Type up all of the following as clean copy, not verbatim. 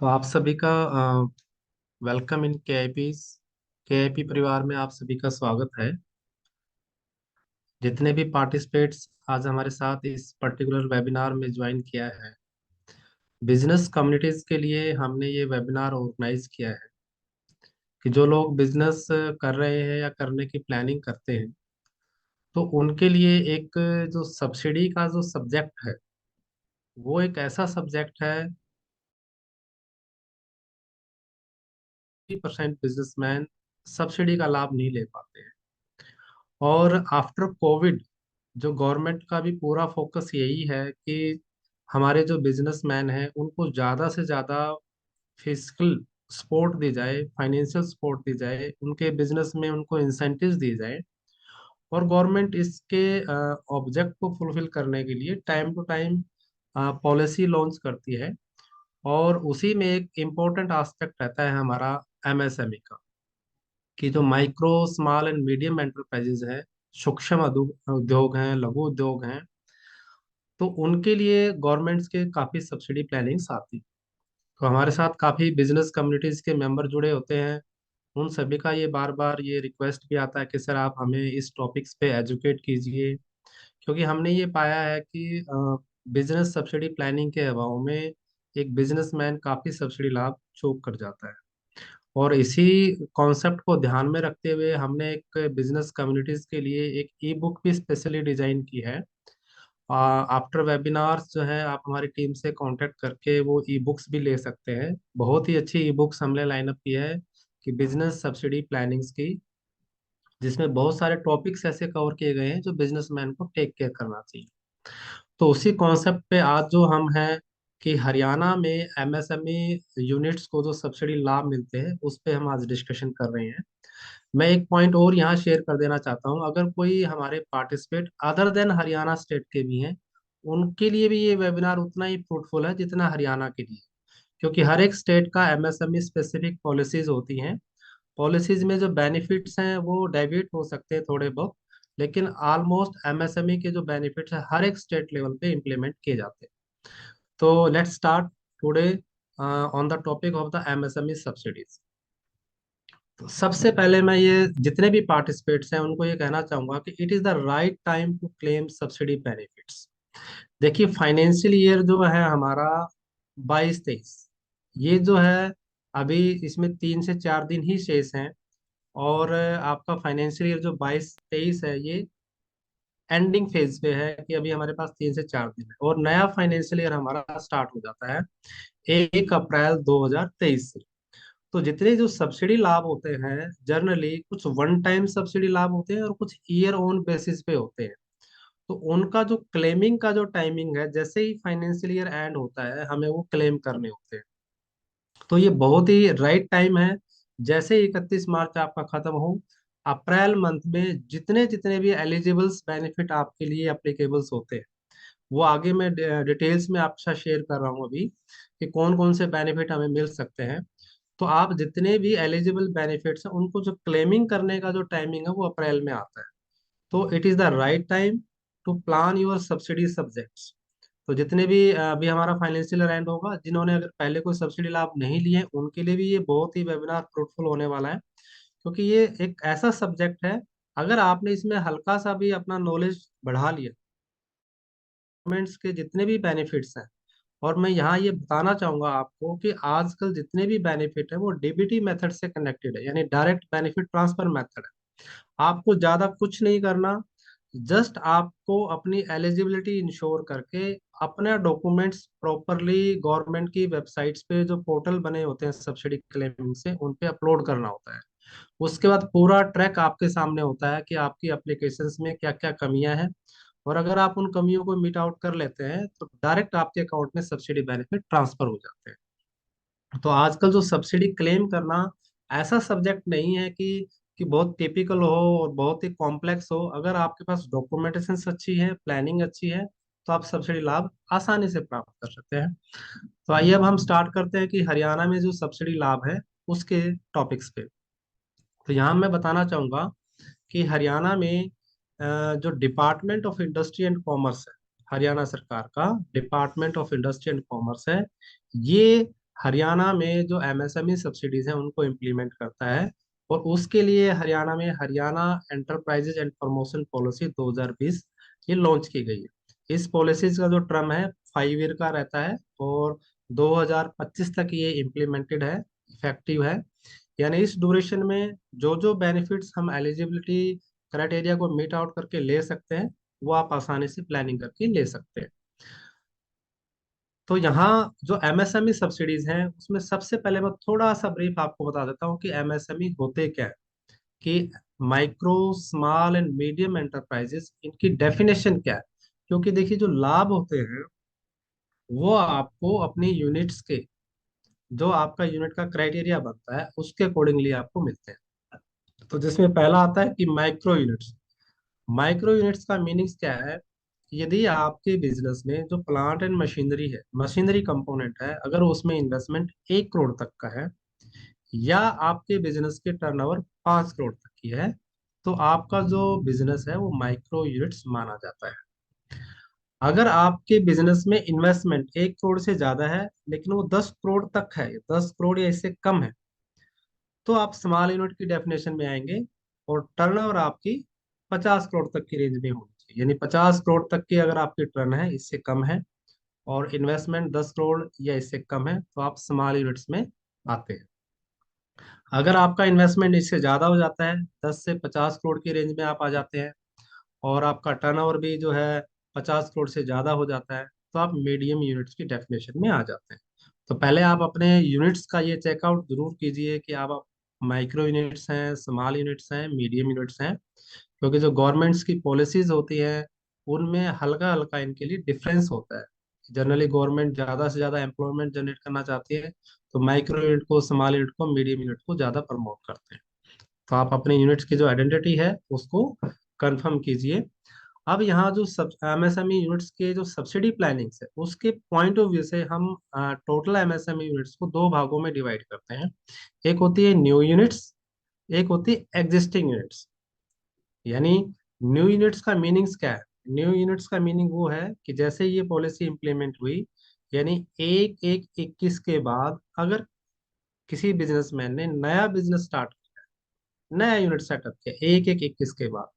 तो आप सभी का वेलकम इन के आई पी परिवार में आप सभी का स्वागत है। जितने भी पार्टिसिपेट्स आज हमारे साथ इस पर्टिकुलर वेबिनार में ज्वाइन किया है, बिजनेस कम्युनिटीज के लिए हमने ये वेबिनार ऑर्गेनाइज किया है कि जो लोग बिजनेस कर रहे हैं या करने की प्लानिंग करते हैं, तो उनके लिए एक जो सब्सिडी का जो सब्जेक्ट है, वो एक ऐसा सब्जेक्ट है। 50% बिजनेसमैन सब्सिडी का लाभ नहीं ले पाते हैं। और आफ्टर कोविड जो गवर्नमेंट का भी पूरा फोकस यही है कि हमारे जो बिजनेसमैन हैं उनको ज़्यादा से ज़्यादा फिजिकल सपोर्ट दी जाए, फाइनेंशियल सपोर्ट दी जाए, उनके बिजनेस में उनको इंसेंटिव्स दिए जाए। और गवर्नमेंट इसके ऑब्जेक्ट को फुलफिल करने के लिए time to time policy launch करती है। और उसी में एक इम्पोर्टेंट एस्पेक्ट रहता है हमारा एमएसएमई का, कि जो micro small and medium enterprises हैं, सूक्ष्म उद्योग हैं, लघु उद्योग हैं, तो उनके लिए गवर्नमेंट्स के काफ़ी सब्सिडी प्लानिंग्स आती हैं। तो हमारे साथ काफ़ी बिजनेस कम्युनिटीज़ के मेंबर जुड़े होते हैं। उन सभी का ये बार बार ये रिक्वेस्ट भी आता है कि सर आप हमें इस टॉपिक्स पे एजुकेट कीजिए, क्योंकि हमने ये पाया है कि बिजनेस सब्सिडी प्लानिंग के अभाव में एक बिजनेसमैन काफ़ी सब्सिडी लाभ चूक कर जाता है। और इसी कॉन्सेप्ट को ध्यान में रखते हुए हमने एक बिजनेस कम्युनिटीज के लिए एक ई बुक भी स्पेशली डिजाइन की है। आफ्टर वेबिनार्स जो है आप हमारी टीम से कांटेक्ट करके वो ई बुक्स भी ले सकते हैं। बहुत ही अच्छी ई बुक्स हमने लाइनअप की है कि बिजनेस सब्सिडी प्लानिंग्स की, जिसमें बहुत सारे टॉपिक्स ऐसे कवर किए गए हैं जो बिजनेसमैन को टेक केयर करना चाहिए। तो उसी कॉन्सेप्ट पे आज जो हम हैं कि हरियाणा में एमएसएमई यूनिट्स को जो सब्सिडी लाभ मिलते हैं उस पे हम आज डिस्कशन कर रहे हैं। मैं एक पॉइंट और यहाँ शेयर कर देना चाहता हूँ, अगर कोई हमारे participate other than Haryana state के भी हैं, उनके लिए भी ये वेबिनार उतना ही फ्रूटफुल है जितना हरियाणा के लिए, क्योंकि हर एक स्टेट का एमएसएमई स्पेसिफिक पॉलिसीज होती हैं। पॉलिसीज में जो बेनिफिट्स हैं वो डेविएट हो सकते हैं थोड़े बहुत, लेकिन ऑलमोस्ट एमएसएमई के जो बेनिफिट्स हैं हर एक स्टेट लेवल पे इम्प्लीमेंट किए जाते हैं। तो let's start today on the topic of the MSME subsidies. तो सबसे पहले मैं ये जितने भी पार्टिसिपेट्स हैं उनको ये कहना चाहूंगा कि it is the right time to claim subsidy benefits. देखिए, फाइनेंशियल ईयर जो है हमारा 22-23, ये जो है अभी इसमें 3 से 4 दिन ही शेष हैं। और आपका फाइनेंशियल ईयर जो 22-23 है ये एंडिंग फेज पे है, कि अभी हमारे पास 3 से 4 दिन है और नया फाइनेंशियल ईयर हमारा स्टार्ट हो जाता है 1 अप्रैल 2023 से। तो जितने जो सब्सिडी लाभ होते हैं जनरली कुछ वन टाइम सब्सिडी लाभ होते हैं और कुछ ईयर ऑन बेसिस पे होते हैं। तो उनका जो क्लेमिंग का जो टाइमिंग है, जैसे ही फाइनेंशियल ईयर एंड होता है हमें वो क्लेम करने होते हैं। तो ये बहुत ही राइट टाइम है। जैसे 31 मार्च आपका खत्म हो, अप्रैल मंथ में जितने जितने भी एलिजिबल्स बेनिफिट आपके लिए एप्लीकेबल्स होते हैं, वो आगे मैं डिटेल्स में आपके साथ शेयर कर रहा हूँ अभी कि कौन कौन से बेनिफिट हमें मिल सकते हैं। तो आप जितने भी एलिजिबल बेनिफिट्स हैं उनको जो क्लेमिंग करने का जो टाइमिंग है वो अप्रैल में आता है। तो it is the right time to plan your subsidy subjects. तो जितने भी अभी हमारा फाइनेंशियल एंड होगा, जिन्होंने अगर पहले कोई सब्सिडी लाभ नहीं लिए उनके लिए भी ये बहुत ही वेबिनार फ्रूटफुल होने वाला है, क्योंकि ये एक ऐसा सब्जेक्ट है, अगर आपने इसमें हल्का सा भी अपना नॉलेज बढ़ा लिया, गवर्नमेंट्स के जितने भी बेनिफिट्स हैं। और मैं यहाँ ये बताना चाहूंगा आपको कि आजकल जितने भी बेनिफिट है वो डीबीटी मेथड से कनेक्टेड है, यानी डायरेक्ट बेनिफिट ट्रांसफर मेथड है। आपको ज्यादा कुछ नहीं करना, जस्ट आपको अपनी एलिजिबिलिटी इंश्योर करके अपने डॉक्यूमेंट्स प्रॉपरली गवर्नमेंट की वेबसाइट्स पे जो पोर्टल बने होते हैं सब्सिडी क्लेमिंग से, उन पे अपलोड करना होता है। उसके बाद पूरा ट्रैक आपके सामने होता है कि आपकी एप्लीकेशंस में क्या क्या कमियां हैं। और अगर आप उन कमियों को मीट आउट कर लेते हैं तो डायरेक्ट आपके अकाउंट में सब्सिडी बेनिफिट ट्रांसफर हो जाते हैं। तो आजकल जो सब्सिडी क्लेम करना ऐसा सब्जेक्ट नहीं है कि बहुत टिपिकल हो और बहुत ही कॉम्प्लेक्स हो। अगर आपके पास डॉक्यूमेंटेशन अच्छी है, प्लानिंग अच्छी है, तो आप सब्सिडी लाभ आसानी से प्राप्त कर सकते हैं। तो आइए अब हम स्टार्ट करते हैं कि हरियाणा में जो सब्सिडी लाभ है उसके टॉपिक्स पे। तो यहाँ मैं बताना चाहूंगा कि हरियाणा में जो department of industry and commerce है, हरियाणा सरकार का department of industry and commerce है, ये हरियाणा में जो एमएसएमई सब्सिडीज हैं उनको इम्प्लीमेंट करता है। और उसके लिए हरियाणा में Haryana enterprises and promotion policy 2020 ये लॉन्च की गई है। इस पॉलिसीज का जो टर्म है 5 ईयर का रहता है, और 2025 तक ये इम्प्लीमेंटेड है, इफेक्टिव है। यानी इस ड्यूरेशन में जो जो बेनिफिट्स हम एलिजिबिलिटी क्राइटेरिया को मीट आउट करके ले सकते हैं, वो आप आसानी से प्लानिंग करके ले सकते हैं। तो यहाँ जो एमएसएमई सब्सिडीज हैं उसमें सबसे पहले मैं थोड़ा सा ब्रीफ आपको बता देता हूँ कि एमएसएमई होते क्या है, कि micro small and medium enterprises, इनकी डेफिनेशन क्या है। क्योंकि देखिए जो लाभ होते हैं वो आपको अपनी यूनिट्स के, जो आपका यूनिट का क्राइटेरिया बनता है उसके अकॉर्डिंगली आपको मिलते हैं। तो जिसमें पहला आता है कि माइक्रो यूनिट्स। माइक्रो यूनिट्स का मीनिंग्स क्या है? यदि आपके बिजनेस में जो प्लांट एंड मशीनरी है, मशीनरी कंपोनेंट है, अगर उसमें इन्वेस्टमेंट 1 करोड़ तक का है, या आपके बिजनेस के टर्नओवर 5 करोड़ तक की है, तो आपका जो बिजनेस है वो माइक्रो यूनिट्स माना जाता है। अगर आपके बिजनेस में इन्वेस्टमेंट 1 करोड़ से ज्यादा है लेकिन वो 10 करोड़ तक है, 10 करोड़ या इससे कम है, तो आप स्मॉल यूनिट की डेफिनेशन में आएंगे। और टर्नओवर आपकी 50 करोड़ तक की रेंज में होनी चाहिए, यानी 50 करोड़ तक की अगर आपकी टर्न है, इससे कम है, और इन्वेस्टमेंट 10 करोड़ या इससे कम है, तो आप स्मॉल यूनिट्स में आते हैं। अगर आपका इन्वेस्टमेंट इससे ज्यादा हो जाता है, 10 से 50 करोड़ की रेंज में आप आ जाते हैं, और आपका टर्नओवर भी जो है 50 करोड़ से ज्यादा हो जाता है, तो आप मीडियम यूनिट्स की डेफिनेशन में आ जाते हैं। तो पहले आप अपने यूनिट्स का ये चेकआउट जरूर कीजिए कि आप माइक्रो यूनिट्स हैं, स्मॉल यूनिट्स हैं, मीडियम यूनिट्स हैं। क्योंकि जो गवर्नमेंट्स की पॉलिसीज होती हैं उनमें हल्का हल्का इनके लिए डिफरेंस होता है। जनरली गवर्नमेंट ज्यादा से ज्यादा एम्प्लॉयमेंट जनरेट करना चाहती है, तो माइक्रो यूनिट को, स्मॉल यूनिट को, मीडियम यूनिट को ज्यादा प्रमोट करते हैं। तो आप अपने यूनिट्स की जो आइडेंटिटी है उसको कंफर्म कीजिए। अब यहाँ जो सब एमएसएमई यूनिट्स के जो सब्सिडी प्लानिंग्स है उसके पॉइंट ऑफ व्यू से हम टोटल एमएसएमई यूनिट्स को दो भागों में डिवाइड करते हैं। एक होती है न्यू यूनिट्स, एक होती है एग्जिस्टिंग यूनिट्स। यानी न्यू यूनिट्स का मीनिंग्स क्या है? न्यू यूनिट्स का मीनिंग वो है कि जैसे ये पॉलिसी इंप्लीमेंट हुई, यानी 1/1/21 के बाद अगर किसी बिजनेसमैन ने नया बिजनेस स्टार्ट, नया यूनिट सेटअप किया 1/1/21 के बाद,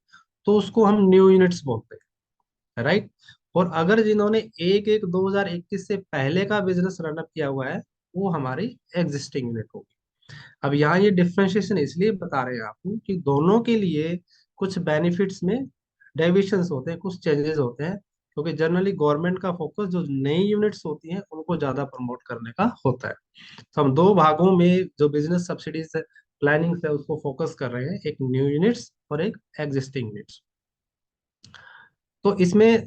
तो उसको हम न्यू यूनिट्स बोलते हैं, राइट। और अगर जिन्होंने 1/1/2021 से पहले का बिजनेस रनअप किया हुआ है, वो हमारी एग्जिस्टिंग यूनिट होगी। अब यहाँ ये डिफ्रेंशिएशन इसलिए बता रहे हैं आपको कि दोनों के लिए कुछ बेनिफिट्स में डेविएशंस होते हैं, कुछ चेंजेस होते हैं। क्योंकि जनरली गवर्नमेंट का फोकस जो नई यूनिट्स होती हैं उनको ज्यादा प्रमोट करने का होता है। तो हम दो भागों में जो बिजनेस सब्सिडीज प्लानिंग है उसको फोकस कर रहे हैं, एक न्यू यूनिट्स और एक एग्जिस्टिंग यूनिट्स। तो इसमें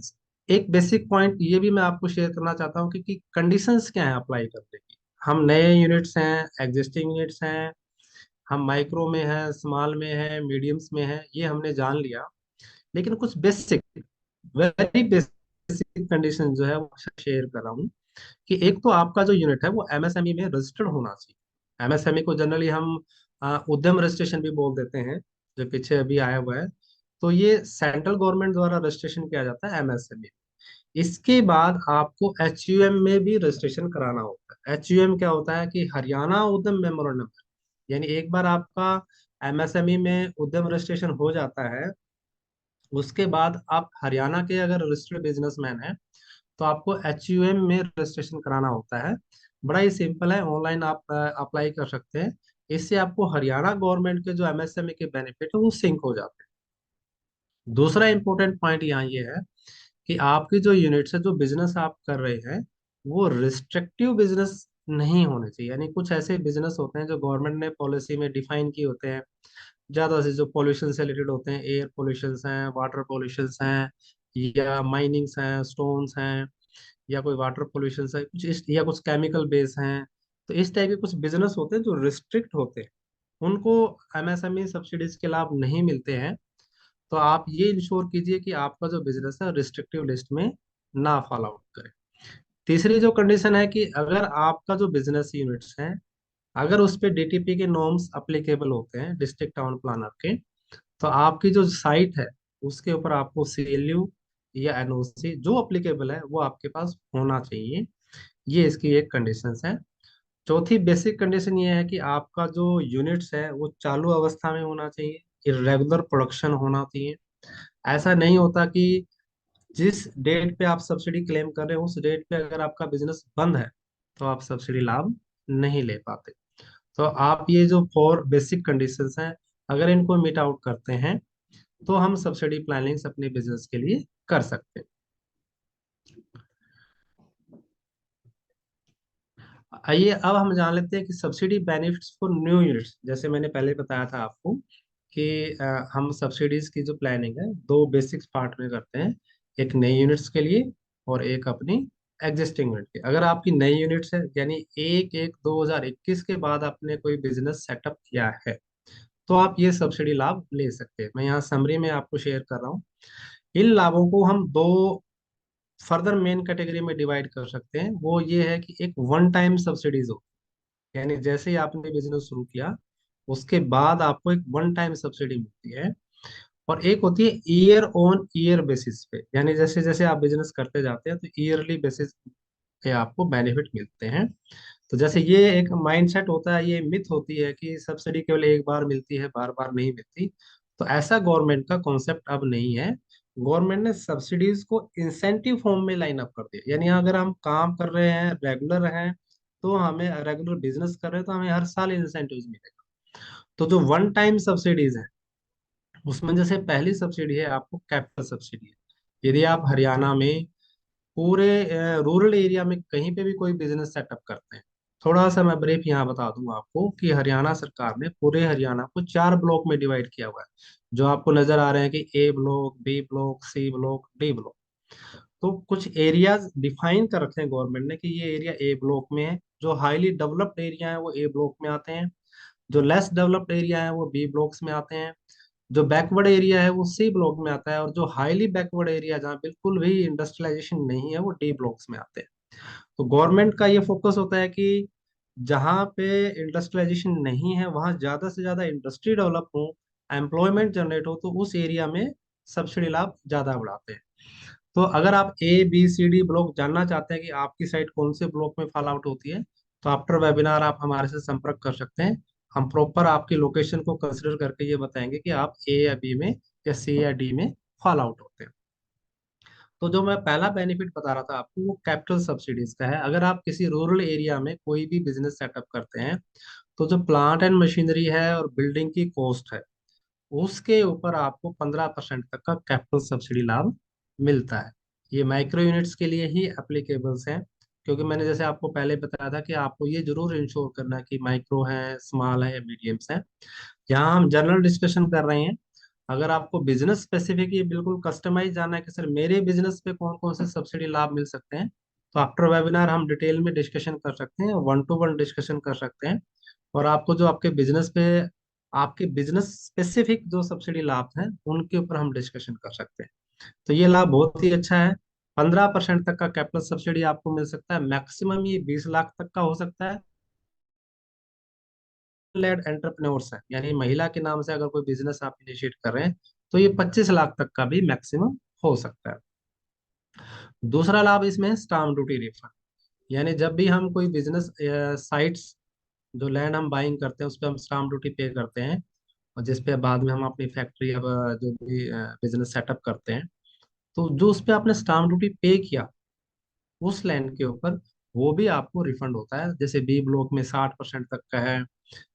एक बेसिक पॉइंट ये भी मैं आपको शेयर करना चाहता हूँ कि कंडीशंस क्या है अप्लाई करने की। हम नए यूनिट्स हैं, एग्जिस्टिंग यूनिट्स हैं, हम माइक्रो में हैं, स्मॉल में हैं, मीडियम्स में हैं, ये हमने जान लिया। लेकिन कुछ बेसिक, वेरी बेसिक कंडीशन जो है वो शेयर कर रहा हूँ। कि एक तो आपका जो यूनिट है वो एमएसएमई में रजिस्टर्ड होना चाहिए। एमएसएमई को जनरली हम उद्यम रजिस्ट्रेशन भी बोल देते हैं, जो पीछे अभी आया हुआ है। तो ये सेंट्रल गवर्नमेंट द्वारा रजिस्ट्रेशन किया जाता है एमएसएमई। इसके बाद आपको एचयूएम में भी रजिस्ट्रेशन कराना होता है। एचयूएम क्या होता है? कि हरियाणा उद्यम मेमोरेंडम। यानी एक बार आपका एमएसएमई में उद्यम रजिस्ट्रेशन हो जाता है, उसके बाद आप हरियाणा के अगर रजिस्टर्ड बिजनेसमैन हैं, तो आपको एचयूएम में रजिस्ट्रेशन कराना होता है। बड़ा ही सिंपल है, ऑनलाइन आप अप्लाई कर सकते हैं। इससे आपको हरियाणा गवर्नमेंट के जो एमएसएमई के बेनिफिट है वो सिंक हो जाते हैं। दूसरा इंपॉर्टेंट पॉइंट यहाँ ये है कि आपकी जो यूनिट्स है, जो बिजनेस आप कर रहे हैं, वो रिस्ट्रिक्टिव बिजनेस नहीं होने चाहिए। यानी कुछ ऐसे बिजनेस होते हैं जो गवर्नमेंट ने पॉलिसी में डिफाइन किए होते हैं, ज्यादा से जो पोल्यूशन से रिलेटेड होते हैं, एयर पोल्यूशन हैं, वाटर पोल्यूशन हैं, या माइनिंग्स हैं, स्टोन्स हैं, या कोई वाटर पोल्यूशन है कुछ या कुछ केमिकल बेस हैं। तो इस टाइप के कुछ बिजनेस होते हैं जो रिस्ट्रिक्ट होते हैं, उनको एमएसएमई सब्सिडीज के लाभ नहीं मिलते हैं। तो आप ये इंश्योर कीजिए कि आपका जो बिजनेस है रिस्ट्रिक्टिव लिस्ट में ना फॉल आउट करे। तीसरी जो कंडीशन है कि अगर आपका जो बिजनेस यूनिट्स हैं, अगर उस पे डीटीपी के नॉर्म्स अप्लीकेबल होते हैं, डिस्ट्रिक्ट टाउन प्लानर के, तो आपकी जो साइट है उसके ऊपर आपको सीएलयू या एनओसी जो अप्लीकेबल है वो आपके पास होना चाहिए। ये इसकी एक कंडीशंस है। चौथी बेसिक कंडीशन ये है कि आपका जो यूनिट्स है वो चालू अवस्था में होना चाहिए, इरेगुलर प्रोडक्शन होना चाहिए। ऐसा नहीं होता कि जिस डेट पे आप सब्सिडी क्लेम कर रहे हो उस डेट पे अगर आपका बिजनेस बंद है तो आप सब्सिडी लाभ नहीं ले पाते। तो आप ये जो फोर बेसिक कंडीशंस हैं, अगर इनको मीट आउट करते हैं तो हम सब्सिडी प्लानिंग्स अपने बिजनेस के लिए कर सकते हैं। आइए अब हम जान लेते हैं कि subsidy benefits for new units. जैसे मैंने पहले बताया था आपको कि हम सब्सिडीज की जो प्लानिंग है दो बेसिक पार्ट में करते हैं, एक नई यूनिट्स के लिए और एक अपनी एग्जिस्टिंग यूनिट के। अगर आपकी नई यूनिट्स है यानी 1/1/2021 के बाद आपने कोई बिजनेस सेटअप किया है तो आप ये सब्सिडी लाभ ले सकते हैं। मैं यहाँ समरी में आपको शेयर कर रहा हूँ। इन लाभों को हम दो फर्दर मेन कैटेगरी में डिवाइड कर सकते हैं। वो ये है कि एक वन टाइम सब्सिडीज हो, यानी जैसे ही आपने बिजनेस शुरू किया उसके बाद आपको एक वन टाइम सब्सिडी मिलती है। और एक होती है ईयर ऑन ईयर बेसिस पे, यानी जैसे जैसे आप बिजनेस करते जाते हैं तो ईयरली बेसिस पे आपको बेनिफिट मिलते हैं। तो जैसे ये एक माइंडसेट होता है, ये मिथ होती है कि सब्सिडी केवल एक बार मिलती है, बार बार नहीं मिलती। तो ऐसा गवर्नमेंट का कॉन्सेप्ट अब नहीं है। गवर्नमेंट ने सब्सिडीज को इंसेंटिव फॉर्म में लाइन अप कर दिया, यानी अगर हम काम कर रहे हैं, रेगुलर हैं, तो हमें रेगुलर बिजनेस कर रहे हैं तो हमें हर साल इंसेंटिव मिलेगा। तो जो वन टाइम सब्सिडीज है उसमें जैसे पहली सब्सिडी है आपको कैपिटल सब्सिडी है। यदि आप हरियाणा में पूरे रूरल एरिया में कहीं पे भी कोई बिजनेस सेटअप करते हैं, थोड़ा सा मैं ब्रीफ यहाँ बता दूं आपको कि हरियाणा सरकार ने पूरे हरियाणा को 4 ब्लॉक में डिवाइड किया हुआ है, जो आपको नजर आ रहे हैं कि A block, B block, C block, D block. तो कुछ एरियाज डिफाइन कर रखे हैं गवर्नमेंट ने कि ये एरिया ए ब्लॉक में है। जो हाईली डेवलप्ड एरिया है वो ए ब्लॉक में आते हैं, जो लेस डेवलप्ड एरिया है वो बी ब्लॉक्स में आते हैं, जो बैकवर्ड एरिया है वो सी ब्लॉक में आता है, और जो हाईली बैकवर्ड एरिया जहाँ बिल्कुल भी इंडस्ट्रियलाइजेशन नहीं है वो डी ब्लॉक्स में आते हैं। तो गवर्नमेंट का ये फोकस होता है कि जहाँ पे इंडस्ट्रियलाइजेशन नहीं है वहाँ ज्यादा से ज्यादा इंडस्ट्री डेवलप हो, एम्प्लॉयमेंट जनरेट हो, तो उस एरिया में सब्सिडी लाभ ज्यादा बढ़ाते हैं। तो अगर आप A B C D block जानना चाहते हैं कि आपकी साइट कौन से ब्लॉक में फॉल आउट होती है, तो आफ्टर वेबिनार आप हमारे से संपर्क कर सकते हैं। हम प्रॉपर आपकी लोकेशन को कंसिडर करके ये बताएंगे कि आप ए या बी में या सी या डी में फॉल आउट होते हैं। तो जो मैं पहला बेनिफिट बता रहा था आपको वो कैपिटल सब्सिडीज का है। अगर आप किसी रूरल एरिया में कोई भी बिजनेस सेटअप करते हैं तो जो प्लांट एंड मशीनरी है और बिल्डिंग की कॉस्ट है उसके ऊपर आपको 15% तक का कैपिटल सब्सिडी लाभ मिलता है। ये माइक्रो यूनिट्स के लिए ही एप्लीकेबल्स हैं, क्योंकि मैंने जैसे आपको पहले बताया था कि आपको ये जरूर इंश्योर करना है कि माइक्रो है, स्मॉल है या मीडियम्स है। यहाँ हम जनरल डिस्कशन कर रहे हैं। अगर आपको बिजनेस स्पेसिफिक ये बिल्कुल कस्टमाइज जानना है कि सर मेरे बिजनेस पे कौन कौन से सब्सिडी लाभ मिल सकते हैं, तो आफ्टर वेबिनार हम डिटेल में डिस्कशन कर सकते हैं, वन टू वन डिस्कशन कर सकते हैं। और आपको जो आपके बिजनेस पे, आपके बिजनेस स्पेसिफिक जो सब्सिडी लाभ हैं उनके ऊपर हम डिस्कशन कर सकते हैं। तो ये लाभ बहुत ही अच्छा है। 15% तक का कैपिटल सब्सिडी आपको मिल सकता है, मैक्सिमम ये 20 लाख तक का हो सकता है। लेड एंटरप्रेन्योर्स है, यानी महिला के नाम से अगर कोई बिजनेस आप इनिशिएट कर रहे हैं तो ये 25 लाख तक का भी मैक्सिमम हो सकता है। दूसरा लाभ इसमें है स्टाम्प ड्यूटी रिफंड, यानी जब भी हम कोई बिजनेस साइट्स, जो लैंड हम बाइंग करते हैं उस पर हम स्टाम्प ड्यूटी पे करते हैं, और जिस पे बाद में हम अपनी फैक्ट्री अब जो भी बिजनेस सेटअप करते हैं, तो जो उस पे आपने स्टाम्प ड्यूटी पे किया उस लैंड के ऊपर वो भी आपको रिफंड होता है। जैसे बी ब्लॉक में 60% तक का है,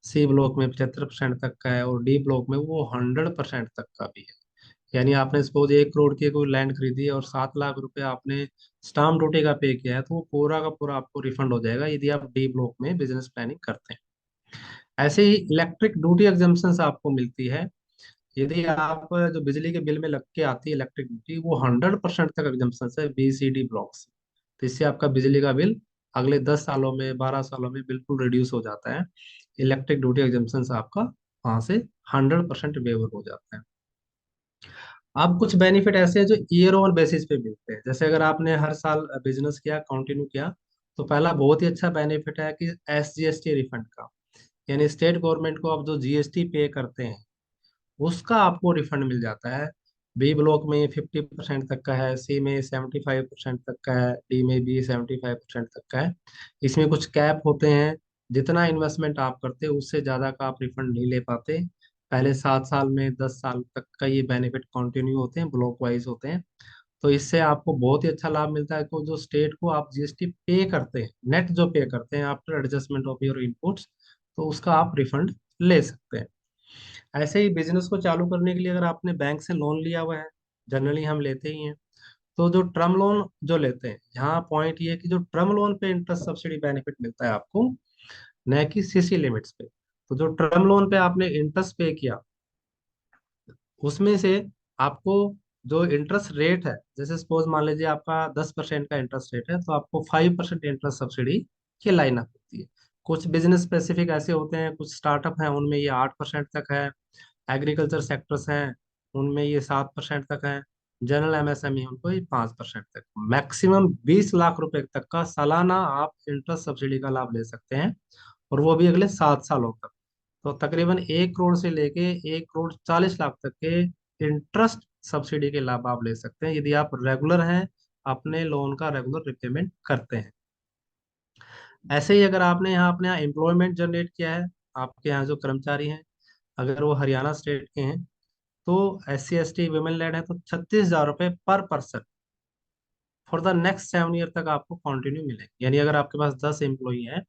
सी ब्लॉक में 75% तक का है, और डी ब्लॉक में वो 100% तक का भी है। यानी आपने सपोज 1 करोड़ की कोई लैंड खरीदी है और 7 लाख रुपए आपने स्टाम्प ड्यूटी का पे किया है, तो वो पूरा का पूरा आपको रिफंड हो जाएगा यदि आप डी ब्लॉक में बिजनेस प्लानिंग करते हैं। ऐसे ही इलेक्ट्रिक ड्यूटी एग्जाम्पशन आपको मिलती है। यदि आप जो बिजली के बिल में लग के आती है इलेक्ट्रिक ड्यूटी, वो 100% तक एग्जाम्पशन है बी सी डी ब्लॉक्स। तो इससे आपका बिजली का बिल अगले 10 सालों में, 12 सालों में बिल्कुल रिड्यूस हो जाता है। इलेक्ट्रिक ड्यूटी एग्जाम्पशन आपका वहां से 100% वेवर हो जाता है। अब कुछ बेनिफिट ऐसे हैं जो ईयर ओवर बेसिस पे मिलते हैं। जैसे अगर आपने हर साल बिजनेस किया, कंटिन्यू किया, तो पहला बहुत ही अच्छा बेनिफिट है कि SGST रिफंड का, यानी स्टेट गवर्नमेंट को आप जो GST पे करते हैं उसका आपको रिफंड मिल जाता है। बी ब्लॉक में 50% तक का है, सी में 75% तक का है, डी में भी 75% तक का है। इसमें कुछ कैप होते हैं, जितना इन्वेस्टमेंट आप करते हो उससे ज़्यादा का आप रिफंड नहीं ले पाते। पहले 7 साल में 10 साल तक का ये बेनिफिट कंटिन्यू होते हैं, ब्लॉक वाइज होते हैं। तो इससे आपको बहुत ही अच्छा लाभ मिलता है कि जो स्टेट को आप जीएसटी पे करते हैं, नेट जो पे करते हैं after adjustment of your inputs, तो उसका आप रिफंड ले सकते हैं। ऐसे ही बिजनेस को चालू करने के लिए अगर आपने बैंक से लोन लिया हुआ है, जनरली हम लेते ही हैं, तो जो टर्म लोन जो लेते हैं, यहाँ पॉइंट ये है कि जो टर्म लोन पे इंटरेस्ट सब्सिडी बेनिफिट मिलता है आपको, न कि सीसी लिमिट्स पे। तो जो टर्म लोन पे आपने इंटरेस्ट पे किया, उसमें से आपको जो इंटरेस्ट रेट है, जैसे सपोज मान लीजिए आपका 10% का इंटरेस्ट रेट है, तो आपको 5% इंटरेस्ट सब्सिडी की लाइन अप होती है। कुछ बिजनेस स्पेसिफिक ऐसे होते हैं, कुछ स्टार्टअप हैं उनमें ये 8% तक है, एग्रीकल्चर सेक्टर्स हैं उनमें ये 7% तक है, जनरल एमएसएमई उनको ये 5% तक। मैक्सिमम 20 लाख रुपए तक का सालाना आप इंटरेस्ट सब्सिडी का लाभ ले सकते हैं, और वो भी अगले 7 सालों तक। तो तकरीबन 1 करोड़ से लेके 1 करोड़ 40 लाख तक के इंटरेस्ट सब्सिडी के लाभ आप ले सकते हैं, यदि आप रेगुलर हैं, अपने लोन का रेगुलर रिपेमेंट करते हैं। ऐसे ही अगर आपने यहाँ अपने यहाँ एम्प्लॉयमेंट जनरेट किया है, आपके यहाँ जो कर्मचारी हैं अगर वो हरियाणा स्टेट के हैं, तो SC ST वुमेन लेड है, तो 36,000 रुपये पर person for the next 7 year तक आपको कंटिन्यू मिलेंगे। यानी अगर आपके पास 10 एम्प्लॉई हैं,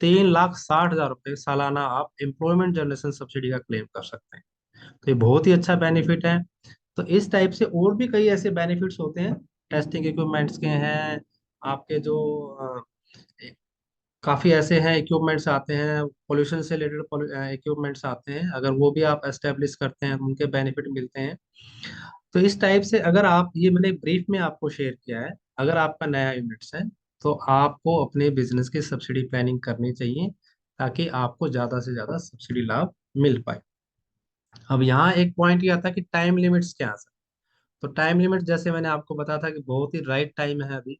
3,60,000 रुपये सालाना आप एम्प्लॉयमेंट जनरेशन सब्सिडी का क्लेम कर सकते हैं। तो ये बहुत ही अच्छा बेनिफिट है। तो इस टाइप से और भी कई ऐसे बेनिफिट्स होते हैं, टेस्टिंग इक्विपमेंट्स के हैं, आपके जो काफी ऐसे हैं इक्विपमेंट्स आते हैं, पोल्यूशन से रिलेटेड इक्विपमेंट्स आते हैं, अगर वो भी आप एस्टेब्लिश करते हैं उनके बेनिफिट मिलते हैं। तो इस टाइप से अगर आप, ये मैंने ब्रीफ में आपको शेयर किया है, अगर आपका नया यूनिट्स है तो आपको अपने बिजनेस की सब्सिडी प्लानिंग करनी चाहिए, ताकि आपको ज्यादा से ज्यादा सब्सिडी लाभ मिल पाए। अब यहाँ एक पॉइंट ये आता है कि टाइम लिमिट्स क्या है। तो टाइम लिमिट जैसे मैंने आपको बताया था कि बहुत ही राइट टाइम है अभी,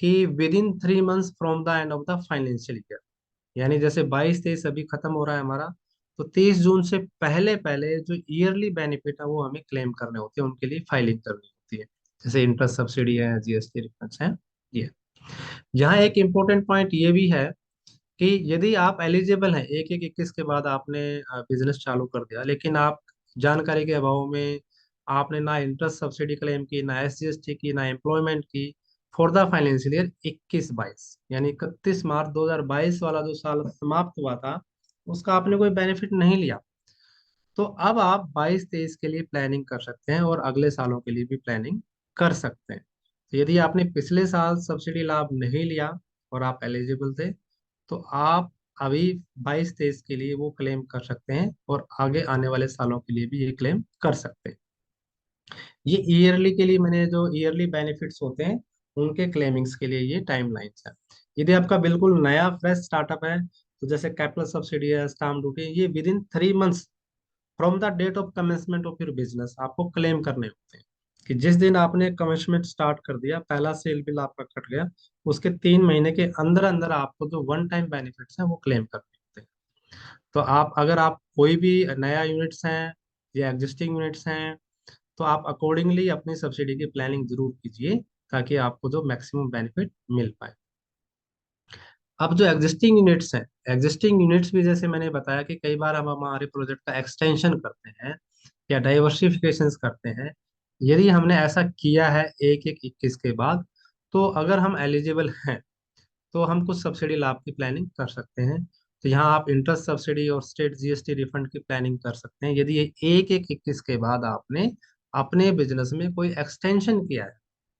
कि with in 3 months from the end of the financial year. यानी जैसे 22-23 अभी खत्म हो रहा है हमारा, तो 30 जून से पहले पहले जो ईयरली बेनिफिट है वो हमें क्लेम करने होते हैं, उनके लिए फाइलिंग करनी होती है। जैसे इंटरेस्ट सब्सिडी है, जीएसटी रिफंड्स हैं, ये। यहाँ एक इम्पोर्टेंट पॉइंट ये भी है कि यदि आप एलिजिबल हैं, 1/1/21 के बाद आपने बिजनेस चालू कर दिया, लेकिन आप जानकारी के अभाव में आपने ना इंटरेस्ट सब्सिडी क्लेम की, ना SGST की, ना एम्प्लॉयमेंट की, फॉर द फाइनेंशियल ईयर 21-22, यानी 31 मार्च 2022 वाला जो साल समाप्त हुआ था, उसका आपने कोई बेनिफिट नहीं लिया, तो अब आप 22-23 के लिए प्लानिंग कर सकते हैं और अगले सालों के लिए भी प्लानिंग कर सकते हैं। तो यदि आपने पिछले साल सब्सिडी लाभ नहीं लिया और आप एलिजिबल थे, तो आप अभी 22-23 के लिए वो क्लेम कर सकते हैं, और आगे आने वाले सालों के लिए भी ये क्लेम कर सकते हैं। ये ईयरली के लिए, मैंने जो ईयरली बेनिफिट्स होते हैं उनके क्लेमिंग्स के लिए ये टाइमलाइंस है। यदि आपका बिल्कुल नया फ्रेश स्टार्टअप है, तो जैसे कैपिटल सब्सिडी है, स्टाम्प ड्यूटी, ये within 3 months from the date of commencement of your business आपको क्लेम करने होते हैं। कि जिस दिन आपने कमिटमेंट स्टार्ट कर दिया, पहला सेल बिल आपका कट गया, उसके 3 महीने के अंदर अंदर आपको जो वन टाइम बेनिफिट्स हैं वो क्लेम करने होते हैं। तो आप, अगर आप कोई भी नया यूनिट्स हैं या एग्जिस्टिंग यूनिट्स हैं, तो आप अकॉर्डिंगली अपनी सब्सिडी की प्लानिंग जरूर कीजिए, ताकि आपको जो मैक्सिमम बेनिफिट मिल पाए। अब जो एग्जिस्टिंग यूनिट्स हैं, एग्जिस्टिंग यूनिट्स भी जैसे मैंने बताया कि कई बार हम हमारे प्रोजेक्ट का एक्सटेंशन करते हैं या डाइवर्सिफिकेशन करते हैं। यदि हमने ऐसा किया है 1/1/21 के बाद, तो अगर हम एलिजिबल हैं तो हम कुछ सब्सिडी लाभ की प्लानिंग कर सकते हैं। तो यहाँ आप इंटरेस्ट सब्सिडी और स्टेट जीएसटी रिफंड की प्लानिंग कर सकते हैं, यदि ये 1/1/21 के बाद आपने अपने बिजनेस में कोई एक्सटेंशन किया है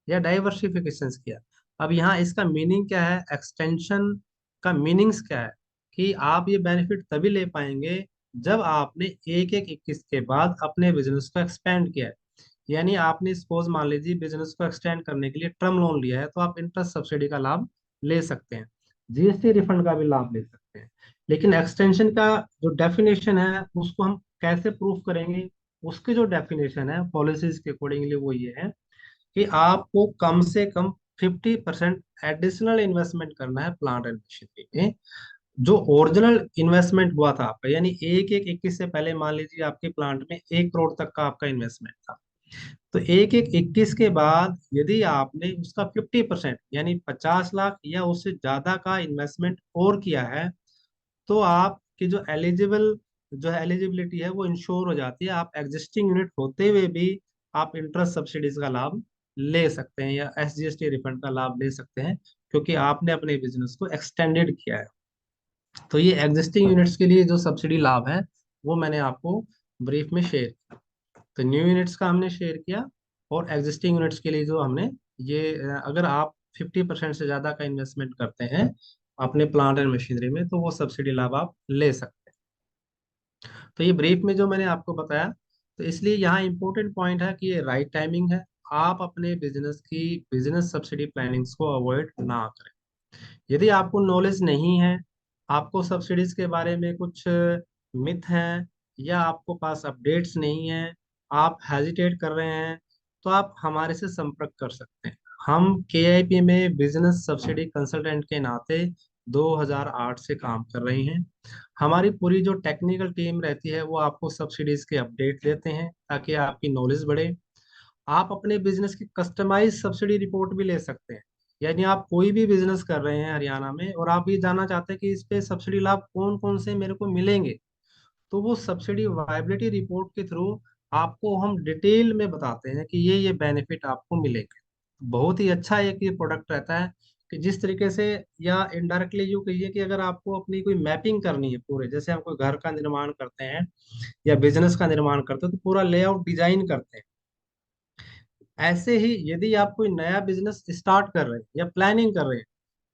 या डाइवर्सिफिकेशन किया। अब यहाँ इसका मीनिंग क्या है, एक्सटेंशन का मीनिंग्स क्या है, कि आप ये बेनिफिट तभी ले पाएंगे जब आपने 1/1/21 के बाद अपने बिजनेस को एक्सपेंड किया है। यानी आपने सपोज मान लीजिए बिजनेस को एक्सटेंड करने के लिए टर्म लोन लिया है, तो आप इंटरेस्ट सब्सिडी का लाभ ले सकते हैं, जीएसटी रिफंड का भी लाभ ले सकते हैं। लेकिन एक्सटेंशन का जो डेफिनेशन है उसको हम कैसे प्रूफ करेंगे, उसकी जो डेफिनेशन है पॉलिसीज के अकॉर्डिंगली वो ये है कि आपको कम से कम 50% एडिशनल इन्वेस्टमेंट करना है प्लांट एंड मशीनरी में। जो ओरिजिनल इन्वेस्टमेंट हुआ था आपका, यानी 1/1/21 से पहले मान लीजिए आपके प्लांट में 1 करोड़ तक का आपका इन्वेस्टमेंट था, तो एक एक 21 के बाद यदि आपने उसका 50% यानी 50 लाख या उससे ज्यादा का इन्वेस्टमेंट और किया है, तो आपकी जो है एलिजिबिलिटी है वो इंश्योर हो जाती है। आप एग्जिस्टिंग यूनिट होते हुए भी आप इंटरेस्ट सब्सिडीज का लाभ ले सकते हैं या SGST रिफंड का लाभ ले सकते हैं, क्योंकि आपने अपने बिजनेस को एक्सटेंडेड किया है। तो ये एग्जिस्टिंग यूनिट्स के लिए जो सब्सिडी लाभ है वो मैंने आपको ब्रीफ में शेयर किया। तो न्यू यूनिट्स का हमने शेयर किया, और एग्जिस्टिंग यूनिट्स के लिए जो हमने ये अगर आप 50% से ज़्यादा का इन्वेस्टमेंट करते हैं अपने प्लांट एंड मशीनरी में, तो वो सब्सिडी लाभ आप ले सकते हैं। तो ये ब्रीफ में जो मैंने आपको बताया, तो इसलिए यहाँ इंपॉर्टेंट पॉइंट है कि ये राइट टाइमिंग है। आप अपने बिजनेस सब्सिडी प्लानिंग्स को अवॉइड ना करें। यदि आपको नॉलेज नहीं है, आपको सब्सिडीज के बारे में कुछ मिथ है, या आपको पास अपडेट्स नहीं है, आप हेजिटेट कर रहे हैं, तो आप हमारे से संपर्क कर सकते हैं। हम KIP में बिजनेस सब्सिडी कंसल्टेंट के नाते 2008 से काम कर रहे हैं। हमारी पूरी जो टेक्निकल टीम रहती है वो आपको सब्सिडीज के अपडेट देते हैं ताकि आपकी नॉलेज बढ़े। आप अपने बिजनेस की कस्टमाइज सब्सिडी रिपोर्ट भी ले सकते हैं। यानी आप कोई भी बिजनेस कर रहे हैं हरियाणा में और आप ये जानना चाहते हैं कि इस पे सब्सिडी लाभ कौन कौन से मेरे को मिलेंगे, तो वो सब्सिडी वायबिलिटी रिपोर्ट के थ्रू आपको हम डिटेल में बताते हैं कि ये बेनिफिट आपको मिलेंगे। बहुत ही अच्छा एक ये प्रोडक्ट रहता है कि जिस तरीके से, या इनडायरेक्टली यूँ कहिए कि अगर आपको अपनी कोई मैपिंग करनी है पूरे, जैसे हम कोई घर का निर्माण करते हैं या बिजनेस का निर्माण करते हैं तो पूरा लेआउट डिजाइन करते हैं, ऐसे ही यदि आप कोई नया बिजनेस स्टार्ट कर रहे हैं या प्लानिंग कर रहे हैं,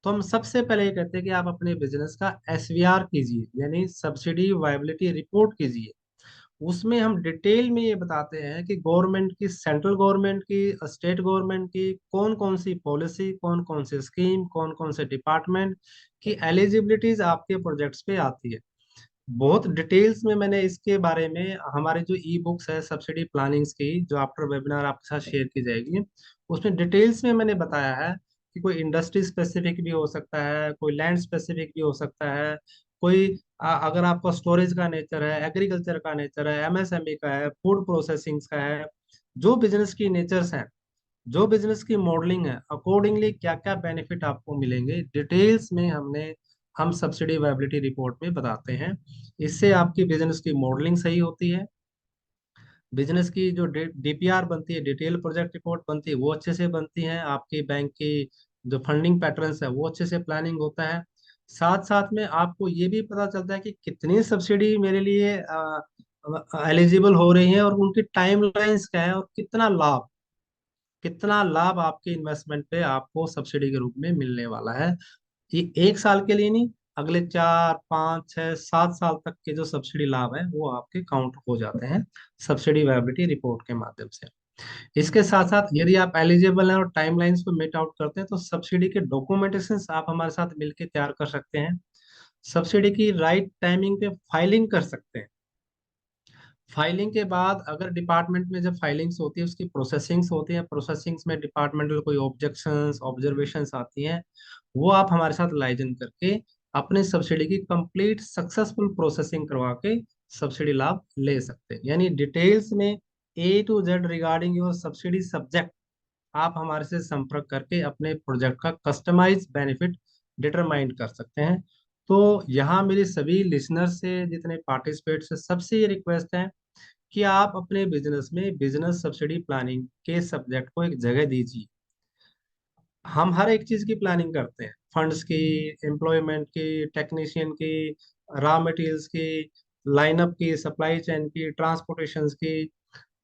तो हम सबसे पहले ये कहते हैं कि आप अपने बिजनेस का SVR कीजिए, यानी सब्सिडी वायबिलिटी रिपोर्ट कीजिए। उसमें हम डिटेल में ये बताते हैं कि गवर्नमेंट की, सेंट्रल गवर्नमेंट की, स्टेट गवर्नमेंट की कौन कौन सी पॉलिसी, कौन कौन सी स्कीम, कौन कौन से डिपार्टमेंट की एलिजिबिलिटीज आपके प्रोजेक्ट्स पे आती है। बहुत डिटेल्स में मैंने इसके बारे में, हमारे जो ई बुक्स है सब्सिडी प्लानिंग्स की, जो आफ्टर वेबिनार आपके साथ शेयर की जाएगी, उसमें डिटेल्स में मैंने बताया है कि कोई इंडस्ट्री स्पेसिफिक भी हो सकता है, कोई लैंड स्पेसिफिक भी हो सकता है, कोई अगर आपका स्टोरेज का नेचर है, एग्रीकल्चर का नेचर है, MSME का है, फूड प्रोसेसिंग का है, जो बिजनेस की नेचर्स हैं, जो बिजनेस की मॉडलिंग है, अकॉर्डिंगली क्या क्या बेनिफिट आपको मिलेंगे, डिटेल्स में हम सब्सिडी वायबिलिटी रिपोर्ट में बताते हैं। इससे आपकी बिजनेस की मॉडलिंग सही होती है, बिजनेस की जो DPR बनती है, डिटेल प्रोजेक्ट रिपोर्ट बनती है, वो अच्छे से बनती है, आपकी बैंक की जो फंडिंग पैटर्न्स है वो अच्छे से प्लानिंग होता है। साथ साथ में आपको ये भी पता चलता है कि कितनी सब्सिडी मेरे लिए एलिजिबल हो रही है, और उनकी टाइमलाइंस क्या है, और कितना लाभ आपके इन्वेस्टमेंट पे आपको सब्सिडी के रूप में मिलने वाला है। ये एक साल के लिए नहीं, अगले 4 5 6 7 साल तक के जो सब्सिडी लाभ है वो आपके काउंट हो जाते हैं सब्सिडी वायबिलिटी रिपोर्ट के माध्यम से। इसके साथ साथ यदि आप एलिजिबल हैं और टाइमलाइंस को मीट आउट करते हैं, तो सब्सिडी के डॉक्यूमेंटेशन आप हमारे साथ मिलकर तैयार कर सकते हैं। सब्सिडी की राइट टाइमिंग पे फाइलिंग कर सकते हैं। फाइलिंग के बाद अगर डिपार्टमेंट में जब फाइलिंग्स होती है, उसकी प्रोसेसिंग्स होती है, प्रोसेसिंग्स में डिपार्टमेंटल कोई ऑब्जेक्शंस ऑब्जर्वेशंस आती हैं, वो आप हमारे साथ लाइजन करके अपने सब्सिडी की कंप्लीट सक्सेसफुल प्रोसेसिंग करवा के सब्सिडी लाभ ले सकते हैं। यानी डिटेल्स में A to Z regarding your subsidy subject आप हमारे से संपर्क करके अपने प्रोजेक्ट का कस्टमाइज बेनिफिट डिटरमाइन कर सकते हैं। तो यहाँ मेरे सभी लिसनर से, जितने पार्टिसिपेट से, सबसे ये रिक्वेस्ट है कि आप अपने बिजनेस में बिजनेस सब्सिडी प्लानिंग के सब्जेक्ट को एक जगह दीजिए। हम हर एक चीज की प्लानिंग करते हैं, फंड्स की, एम्प्लॉयमेंट की, टेक्नीशियन की, रॉ मटेरियल्स की, लाइनअप की, सप्लाई चेन की, ट्रांसपोर्टेशन की,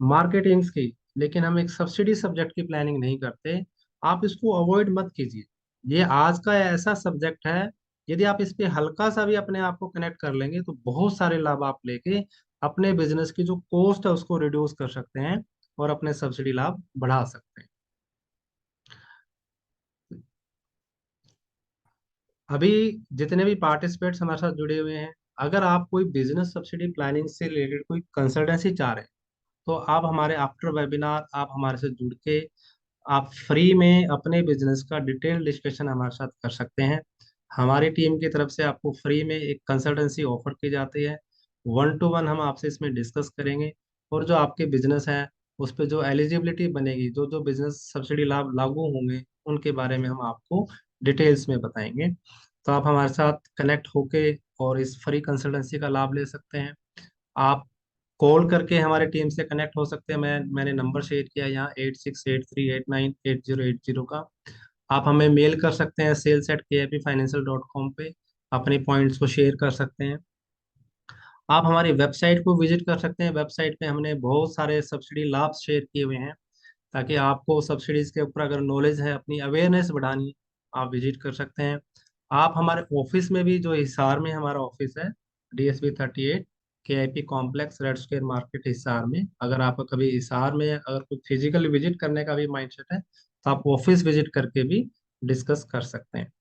मार्केटिंग्स की, लेकिन हम एक सब्सिडी सब्जेक्ट की प्लानिंग नहीं करते। आप इसको अवॉइड मत कीजिए। ये आज का ऐसा सब्जेक्ट है, यदि आप इस पे हल्का सा भी अपने आप को कनेक्ट कर लेंगे तो बहुत सारे लाभ आप लेके अपने बिजनेस की जो कॉस्ट है उसको रिड्यूस कर सकते हैं और अपने सब्सिडी लाभ बढ़ा सकते हैं। अभी जितने भी पार्टिसिपेट्स हमारे साथ जुड़े हुए हैं, अगर आप कोई बिजनेस सब्सिडी प्लानिंग से रिलेटेड कोई कंसल्टेंसी चाह रहे हैं, तो आप हमारे आफ्टर वेबिनार आप हमारे से जुड़ के आप फ्री में अपने बिजनेस का डिटेल डिस्कशन हमारे साथ कर सकते हैं। हमारी टीम की तरफ से आपको फ्री में एक कंसल्टेंसी ऑफर की जाती है। 1 to 1 हम आपसे इसमें डिस्कस करेंगे, और जो आपके बिजनेस है उस पे जो एलिजिबिलिटी बनेगी, जो जो बिजनेस सब्सिडी लाभ लागू होंगे, उनके बारे में हम आपको डिटेल्स में बताएंगे। तो आप हमारे साथ कनेक्ट होके और इस फ्री कंसल्टेंसी का लाभ ले सकते हैं। आप कॉल करके हमारे टीम से कनेक्ट हो सकते हैं। मैंने नंबर शेयर किया है यहाँ, 8683898080 का। आप हमें मेल कर सकते हैं sales@kipfinancial.com पे, अपने पॉइंट्स को शेयर कर सकते हैं। आप हमारी वेबसाइट को विजिट कर सकते हैं। वेबसाइट पे हमने बहुत सारे सब्सिडी लाभ शेयर किए हुए हैं, ताकि आपको सब्सिडीज के ऊपर अगर नॉलेज है, अपनी अवेयरनेस बढ़ानी, आप विजिट कर सकते हैं। आप हमारे ऑफिस में भी, जो हिसार में हमारा ऑफिस है, DSP 38 KIP complex, red square market Hisar में, अगर आपका कभी हिसार में अगर कोई फिजिकली विजिट करने का भी माइंडसेट है, तो आप ऑफिस विजिट करके भी डिस्कस कर सकते हैं।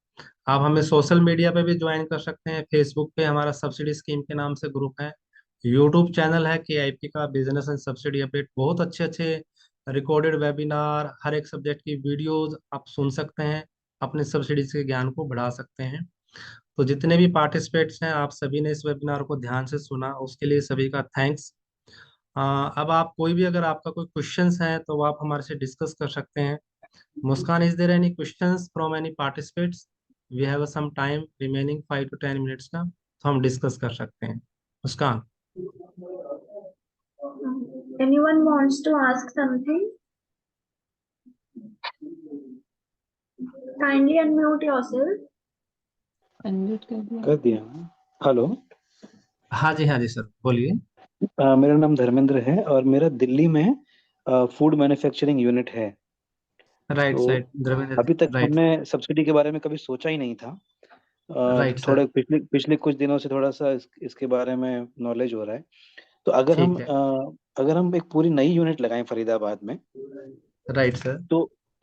आप हमें सोशल मीडिया पे भी ज्वाइन कर सकते हैं। फेसबुक पे हमारा सब्सिडी स्कीम के नाम से ग्रुप है। यूट्यूब चैनल है KIP का, बिजनेस एंड सब्सिडी अपडेट। बहुत अच्छे अच्छे रिकॉर्डेड वेबिनार, हर एक सब्जेक्ट की वीडियोस आप सुन सकते हैं, अपने सब्सिडीज के ज्ञान को बढ़ा सकते हैं। तो जितने भी पार्टिसिपेट्स हैं, आप सभी ने इस वेबिनार को ध्यान से सुना, उसके लिए सभी का थैंक्स। अब आप कोई भी, अगर आपका कोई क्वेश्चंस हैं तो वो आप हमारे से डिस्कस कर सकते हैं। Muskan, is there any questions from any participants? We have some time remaining, 5 to 10 minutes का, तो हम डिस्कस कर सकते हैं। मुस्कान। Anyone wants to ask something? Kindly unmute yourself. Unmute कर दिया हेलो। हाँ जी, हाँ जी सर, बोलिए। मेरा नाम धर्मेंद्र है और मेरा दिल्ली में फूड मैन्युफैक्चरिंग यूनिट है। राइट तो साइड, धर्मेंद्र जी। अभी तक राइट, हमने सब्सिडी के बारे में कभी सोचा ही नहीं था। Right sir. थोड़े पिछले पिछले कुछ दिनों से थोड़ा सा इसके बारे में नॉलेज हो रहा है। तो ठीक है। अगर हम एक पूरी नई यूनिट लगाएं फरीदाबाद में, राइट सर।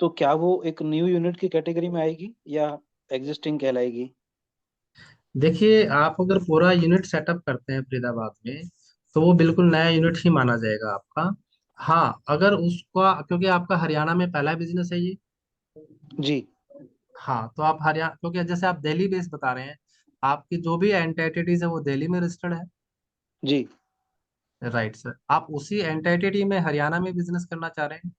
तो क्या वो एक न्यू यूनिट की कैटेगरी में आएगी या एग्जिस्टिंग कहलाएगी? देखिए, आप अगर पूरा यूनिट सेटअप करते हैं फरीदाबाद में, तो वो बिल्कुल नया यूनिट ही माना जाएगा आपका। हाँ, अगर उसका, क्योंकि आपका हरियाणा में पहला बिजनेस है ये। जी हाँ, तो आप हरियाणा, क्योंकि जैसे आप दिल्ली बेस बता रहे हैं, आपकी जो भी एंटिटीज है वो दिल्ली में रजिस्टर्ड है। जी। राइट सर, आप उसी एंटिटी में हरियाणा में बिजनेस करना चाह रहे हैं।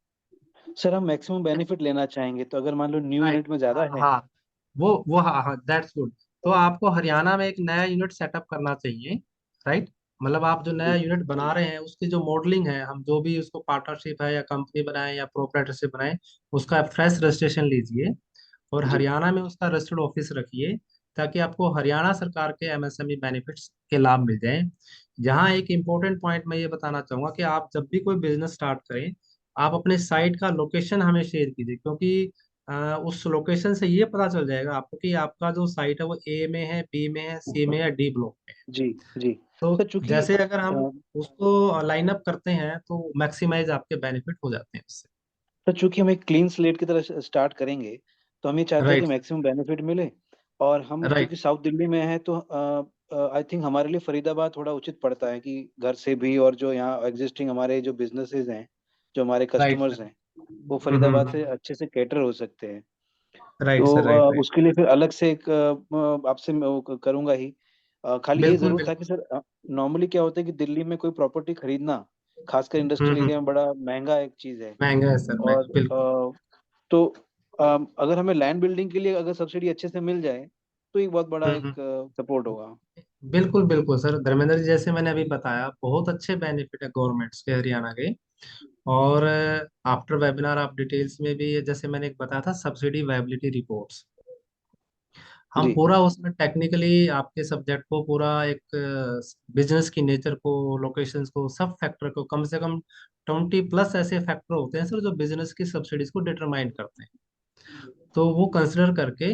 सर हम मैक्सिमम बेनिफिट लेना चाहेंगे, तो अगर मान लो न्यू राइट, यूनिट में ज्यादा हाँ है। हाँ, वो हाँ हाँ, दैट्स गुड। तो आपको हरियाणा में एक नया यूनिट सेटअप करना चाहिए। राइट, मतलब आप जो नया जी यूनिट बना रहे हैं, उसकी जो मॉडलिंग है, हम जो भी उसको पार्टनरशिप है या कंपनी बनाए या प्रोप्राइटरशिप बनाए, उसका फ्रेश रजिस्ट्रेशन लीजिए और जी हरियाणा में उसका रजिस्टर्ड ऑफिस रखिए, ताकि आपको हरियाणा सरकार के MSME बेनिफिट्स के लाभ मिल जाएं। यहाँ एक इम्पोर्टेंट पॉइंट मैं ये बताना चाहूंगा कि आप जब भी कोई बिजनेस स्टार्ट करें, आप अपने साइट का लोकेशन हमें शेयर कीजिए, क्योंकि उस लोकेशन से ये पता चल जाएगा आपको कि आपका जो साइट है वो A में है, B में है, C में है या D ब्लॉक में है। जी जी। तो सर चूंकि जैसे अगर हम अ, उसको लाइन अप करते हैं, तो मैक्सिमाइज आपके बेनिफिट हो जाते हैं उससे। हम एक क्लीन स्लेट की तरह स्टार्ट करेंगे, तो हम ये चाहते हैं कि राइट, मैक्सिमम बेनिफिट मिले। और हम राइट, चूंकि साउथ दिल्ली में हैं, तो आई थिंक हमारे लिए फरीदाबाद थोड़ा उचित पड़ता है कि घर से भी, और जो यहाँ एग्जिस्टिंग हमारे जो बिजनेसेस हैं, जो हमारे राइट कस्टमर्स सर। हैं, वो फरीदाबाद से अच्छे से कैटर हो सकते हैं। राइट तो सर, राइट, राइट। उसके लिए फिर अलग से एक आपसे मैं वो करूंगा ही। खाली ये बिल्कुल, जरूर था कि बिल्कुल। सर, नॉर्मली क्या होता है कि दिल्ली में कोई प्रॉपर्टी खरीदना, खासकर इंडस्ट्रियल हम्म। एरिया में, बड़ा महंगा एक चीज है। महंगा है सर, और बिल्कुल। तो अगर हमें लैंड बिल्डिंग के लिए अगर सब्सिडी अच्छे से मिल जाए, तो एक बहुत बड़ा एक हम्म। सपोर्ट होगा। बिल्कुल, बिल्कुल सर, धर्मेंद्र जी, जैसे मैंने अभी बताया, बहुत अच्छे बेनिफिट है गवर्नमेंट्स के हरियाणा के। और आफ्टर वेबिनार आप डिटेल्स में भी, जैसे मैंने एक बताया था, सब्सिडी वायबिलिटी रिपोर्ट्स, हम जी पूरा उसमें टेक्निकली आपके सब्जेक्ट को पूरा एक बिजनेस की नेचर को, लोकेशंस को, सब फैक्टर को, कम से कम 20+ ऐसे फैक्टर होते हैं सर, जो बिजनेस की सब्सिडीज को डिटरमाइन करते हैं। तो वो कंसिडर करके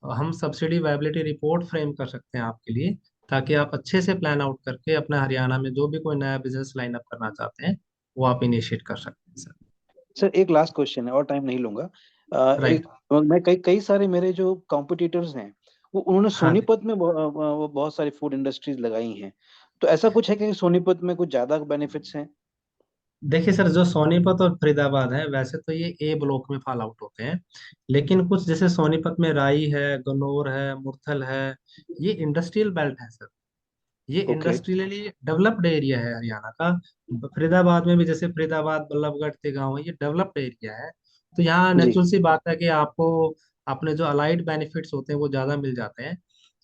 हम सब्सिडी वायबिलिटी रिपोर्ट फ्रेम कर सकते हैं आपके लिए, ताकि आप अच्छे से प्लान आउट करके अपने हरियाणा में जो भी कोई नया बिजनेस लाइन अप करना चाहते हैं, वो आप इनिशिएट कर सकते हैं सर। सर, एक लास्ट क्वेश्चन है और टाइम नहीं लूंगा। राइट। मैं कई कई सारे मेरे जो कॉम्पिटिटर्स हैं, वो उन्होंने हाँ जी। सोनीपत में वो बहुत सारी फूड इंडस्ट्रीज लगाई हैं। तो ऐसा कुछ है कि सोनीपत में कुछ ज्यादा बेनिफिट्स हैं? देखिए सर, जो सोनीपत और फरीदाबाद है, वैसे तो ये A ब्लॉक में फॉल आउट होते हैं, लेकिन कुछ जैसे सोनीपत में राई है, गन्नौर है, मुरथल है, ये इंडस्ट्रियल बेल्ट है सर। ये ओके। इंडस्ट्रियली डेवलप्ड एरिया है हरियाणा का। फरीदाबाद में भी, जैसे फरीदाबाद बल्लभगढ़ के गाँव है, ये डेवलप्ड एरिया है। तो यहाँ जी। नेचुरल सी बात है कि आपको अपने जो अलाइड बेनिफिट्स होते हैं वो ज्यादा मिल जाते हैं।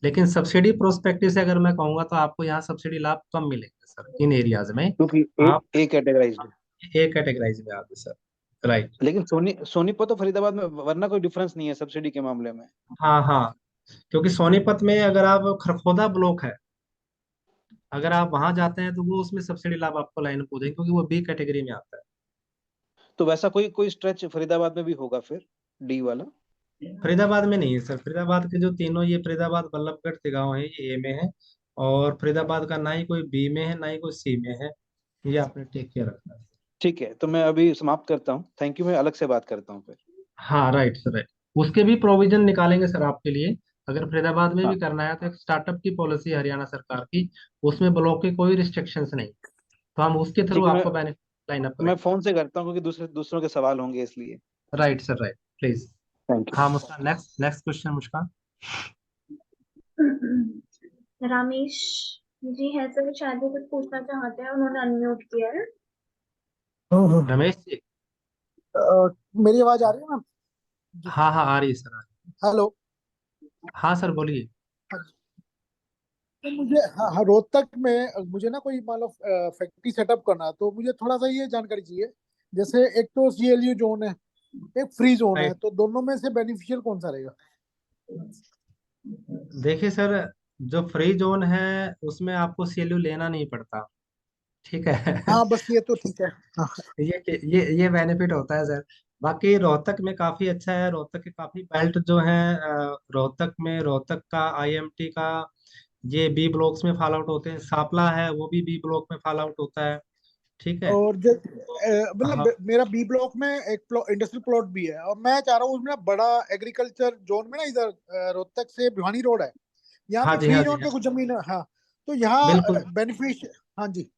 लेकिन सब्सिडी प्रोस्पेक्टिव से अगर मैं कहूँगा तो आपको यहाँ सब्सिडी लाभ कम मिलेंगे सर इन एरियाज में। क्योंकि आप ए कैटेगराइज्ड है। ए कैटेगराइज में आते सर। राइट। लेकिन सोनीपत तो फरीदाबाद में वरना कोई डिफरेंस नहीं है सब्सिडी के मामले में। हाँ हाँ, क्योंकि सोनीपत में अगर आप खरखोदा ब्लॉक है, अगर आप वहां जाते हैं तो वो उसमें सब्सिडी लाभ आपको लाइन अप हो जाएंगे, क्योंकि वो बी कैटेगरी में आता है। तो वैसा कोई कोई स्ट्रेच फरीदाबाद में भी होगा फिर, डी वाला? फरीदाबाद में नहीं है सर। फरीदाबाद के जो तीनों, ये फरीदाबाद बल्लभगढ़ के गाँव है, ये ए में है। और फरीदाबाद का ना ही कोई बी में है ना ही कोई सी में है। ये आपने टेक केयर रखना है। ठीक है, तो मैं अभी समाप्त करता हूँ, थैंक यू, मैं अलग से बात करता हूँ फिर। हाँ राइट सर, राइट। उसके भी प्रोविजन निकालेंगे सर आपके लिए। अगर फरीदाबाद में हाँ भी करना है तो एक स्टार्टअप की पॉलिसी है हरियाणा सरकार की, उसमें ब्लॉक के कोई रिस्ट्रिक्शंस नहीं, तो हम उसके थ्रू ठीक है, आपको बेनिफिट लाइन अप मैं करेंगे। फोन से करता हूँ क्योंकि दूसरों के सवाल होंगे इसलिए। Right sir, right, please. Thank हाँ you. Muskan, next next question Muskan. Ramesh ji है सर, शायद वो कुछ पूछना चाहते हैं, उन्होंने अनम्यूट किया है। हम्म। रमेश जी। मेरी आवाज आ रही है मैम जी? हाँ हाँ, आ रही है सर, आ रही हेलो। है। हाँ सर, बोलिए। तो मुझे, हाँ हाँ, रोहतक में मुझे ना कोई मान लो फैक्ट्री सेटअप करना है, तो मुझे थोड़ा सा ये जानकारी चाहिए। जैसे एक तो सीएलयू जोन है, एक फ्री जोन है, राइट। तो दोनों में से बेनिफिशियल कौन सा रहेगा? देखिए सर, जो फ्री जोन है उसमें आपको सीएलयू लेना नहीं पड़ता। ठीक है। हाँ बस ये तो ठीक है। हाँ। ये बेनिफिट होता है सर। बाकी रोहतक में काफी अच्छा है। रोहतक के काफी बेल्ट जो है, रोहतक में रोहतक का आईएमटी का, ये बी ब्लॉक्स में फॉल आउट होते हैं। सांपला है वो भी बी ब्लॉक में फॉल आउट होता है। ठीक है। और हाँ मतलब मेरा बी ब्लॉक में एक इंडस्ट्रियल प्लॉट भी है, और मैं चाह रहा हूँ उसमें ना बड़ा एग्रीकल्चर जोन में ना, इधर रोहतक से भिवानी रोड है, यहाँ हाँ पे जी, फ्री हाँ जी, जोन हाँ पे जी। कुछ जमीन है। हाँ, तो यहाँ बिल्कुल बेनिफिश, हाँ जी।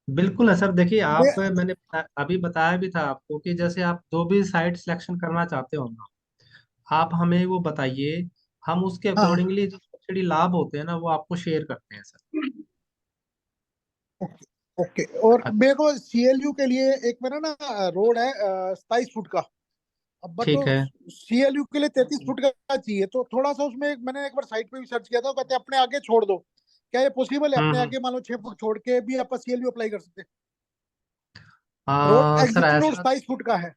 बिल्कुल है सर। देखिए आप, मैं, मैंने अभी बताया भी था आपको कि जैसे आप जो भी साइट सिलेक्शन करना चाहते हो ना, आप हमें वो बताइए। हम उसके हाँ, अकॉर्डिंगली जो सब्सिडी लाभ होते हैं ना, वो आपको शेयर करते हैं सर। Okay okay. और हाँ, मेरे को सीएलयू के लिए एक मेरा ना रोड है 27 फुट का, अब बट ठीक है। सीएलयू के लिए 33 फुट का चाहिए, तो थोड़ा सा उसमें मैंने एक बार साइट पे भी सर्च किया था, वो कहते हैं अपने आगे छोड़ दो। क्या ये पॉसिबल है, अपने हम्म। आगे मान लो 6 फुट छोड़ के भी आप सीएलयू अप्लाई कर सकते हैं? रोड सर एग्जिस्टिंग रोड ऐसा 27 फुट का है।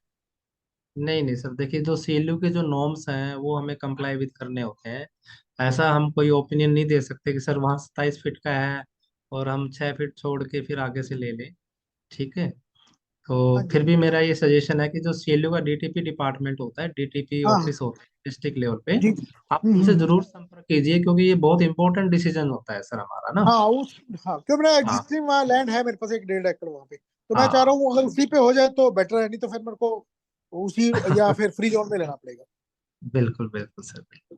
नहीं, नहीं सर, देखिए जो सीएलयू के जो नॉर्म्स हैं वो हमें कंप्लाई विद करने होते हैं। ऐसा हम कोई ओपिनियन नहीं दे सकते कि सर वहाँ 27 फीट का है और हम 6 फीट छोड़ के फिर आगे से ले लें। ठीक है। तो हाँ फिर जी। भी मेरा ये सजेशन है कि जो सीएलयू का डीटीपी डिपार्टमेंट होता है, डीटीपी हाँ ऑफिस होता है डिस्ट्रिक्ट लेवल पे, जी। आप उनसे जरूर संपर्क कीजिए, क्योंकि ये बहुत इंपॉर्टेंट डिसीजन होता है सर हमारा ना। हाँ उस, हाँ क्यों, मेरा हाँ एग्जिस्टिंग वहाँ लैंड है मेरे पास, 1.5 एकड़ वहाँ पे, तो मैं चाह रहा हाँ। हूँ अगर उसी पे हो जाए तो बेटर है, नहीं तो फिर मेरे को उसी या फिर फ्री जोन में लेना पड़ेगा। बिल्कुल बिल्कुल सर, बिल्कुल।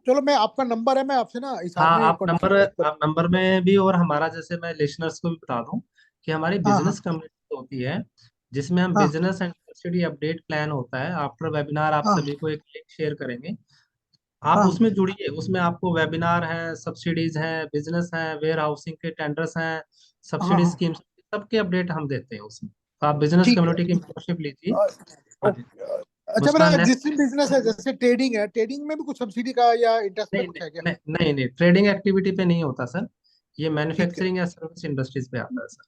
चलो, मैं आपका नंबर है, मैं आपसे ना हिसाब हाँ, में कांटेक्ट कर। आप नंबर में भी, और हमारा जैसे मैं लिसनर्स को भी बता दूं कि हमारी हाँ हाँ बिजनेस कम्युनिटी होती है, जिसमें हम हाँ business and subsidy update plan होता है। आफ्टर वेबिनार आप हाँ सभी को एक लिंक शेयर करेंगे। आप हाँ। उसमें जुड़िए। उसमें आपको वेबिनार है, सब्सिडीज हैं, बिजनेस हैं, वेयर हाउसिंग के टेंडर्स हैं, हाँ सब्सिडी हाँ स्कीम्स, सबके अपडेट हम देते हैं उसमें। तो आप बिजनेस ठीक कम्युनिटी की है। मेंबरशिप लीजिए। अ, हाँ जी। ओके। अच्छा, मेरा मुस्कान, नेक्स्ट। एग्जिस्टिंग बिजनेस है, जैसे ट्रेडिंग है, ट्रेडिंग में भी कुछ सब्सिडी का या इंटरेस्ट का नहीं कुछ नहीं है क्या? नहीं नहीं नहीं, ट्रेडिंग एक्टिविटी पे नहीं होता सर। ये ठीक है। मैन्युफैक्चरिंग या सर्विस इंडस्ट्रीज पे आता है sir.